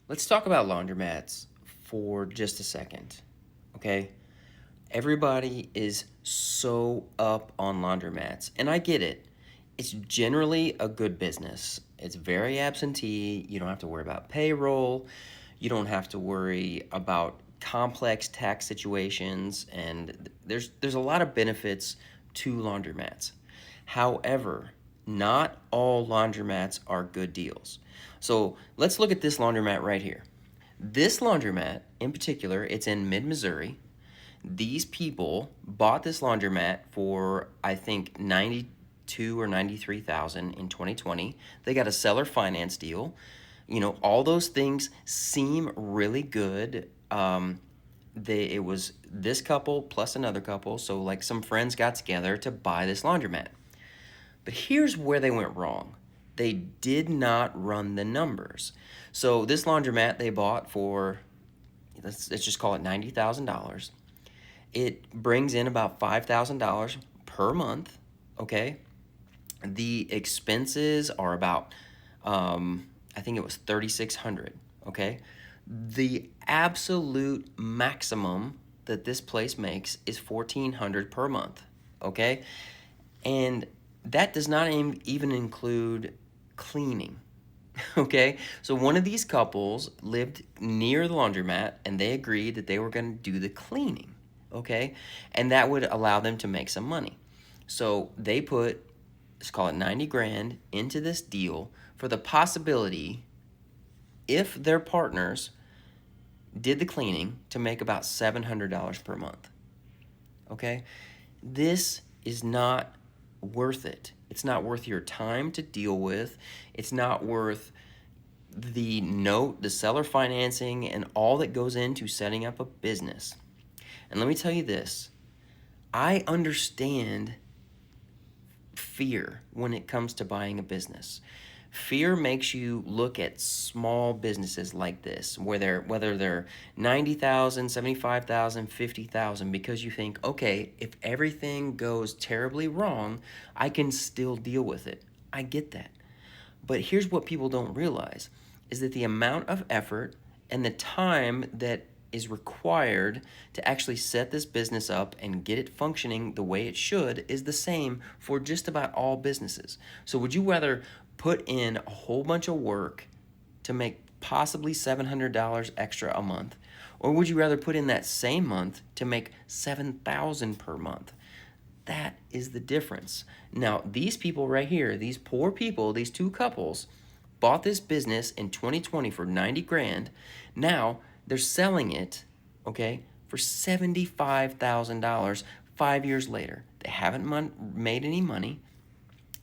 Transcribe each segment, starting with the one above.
Let's talk about laundromats for just a second, okay? Everybody is so up on laundromats, and I get it. It's generally a good business. It's very absentee. You don't have to worry about payroll. You don't have to worry about complex tax situations, and there's a lot of benefits to laundromats. However, not all laundromats are good deals. So let's look at this laundromat right here. This laundromat in particular, it's in mid-Missouri. These people bought this laundromat for I think 92 or 93,000 in 2020. They got a seller finance deal. You know, all those things seem really good. It was this couple plus another couple, so like some friends got together to buy this laundromat. But here's where they went wrong. They did not run the numbers. So this laundromat they bought for, let's just call it $90,000. It brings in about $5,000 per month, okay? The expenses are about, I think it was 3,600, okay? The absolute maximum that this place makes is 1,400 per month, okay? And that does not even include cleaning. Okay, so one of these couples lived near the laundromat and they agreed that they were going to do the cleaning. Okay, and that would allow them to make some money. So they put, let's call it 90 grand into this deal for the possibility, if their partners did the cleaning, to make about $700 per month. Okay, this is not worth it. It's not worth your time to deal with. It's not worth the note, the seller financing, and all that goes into setting up a business. And let me tell you this, I understand fear when it comes to buying a business. Fear makes you look at small businesses like this, whether they're 90,000, 75,000, 50,000, because you think, okay, if everything goes terribly wrong, I can still deal with it. I get that. But here's what people don't realize is that the amount of effort and the time that is required to actually set this business up and get it functioning the way it should is the same for just about all businesses. So would you rather put in a whole bunch of work to make possibly $700 extra a month, or would you rather put in that same month to make $7,000 per month? That is the difference. Now, these people right here, these poor people, these two couples, bought this business in 2020 for 90 grand. Now they're selling it, okay, for $75,000 5 years later. They haven't made any money.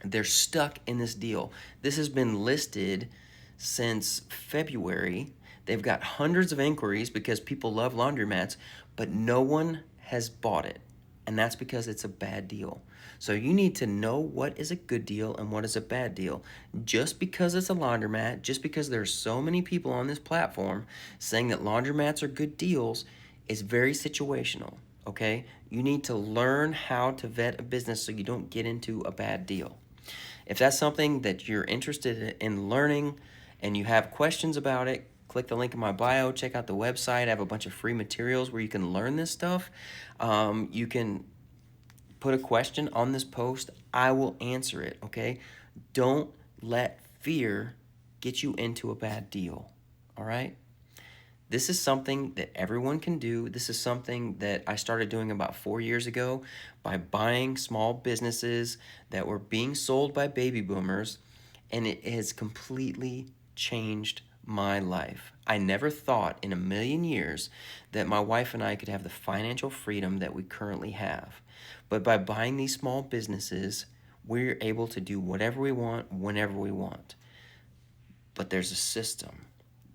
They're stuck in this deal. This has been listed since February. They've got hundreds of inquiries because people love laundromats, but no one has bought it. And that's because it's a bad deal. So you need to know what is a good deal and what is a bad deal. Just because it's a laundromat, just because there's so many people on this platform saying that laundromats are good deals, is very situational, okay? You need to learn how to vet a business so you don't get into a bad deal. If that's something that you're interested in learning and you have questions about it, click the link in my bio, check out the website. I have a bunch of free materials where you can learn this stuff. You can put a question on this post. I will answer it, okay? Don't let fear get you into a bad deal, all right? This is something that everyone can do. This is something that I started doing about 4 years ago by buying small businesses that were being sold by baby boomers, and it has completely changed my life. I never thought in a million years that my wife and I could have the financial freedom that we currently have. But by buying these small businesses, we're able to do whatever we want, whenever we want. But there's a system.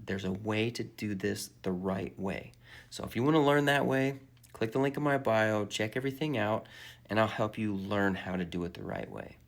There's a way to do this the right way. So if you want to learn that way, click the link in my bio, check everything out, and I'll help you learn how to do it the right way.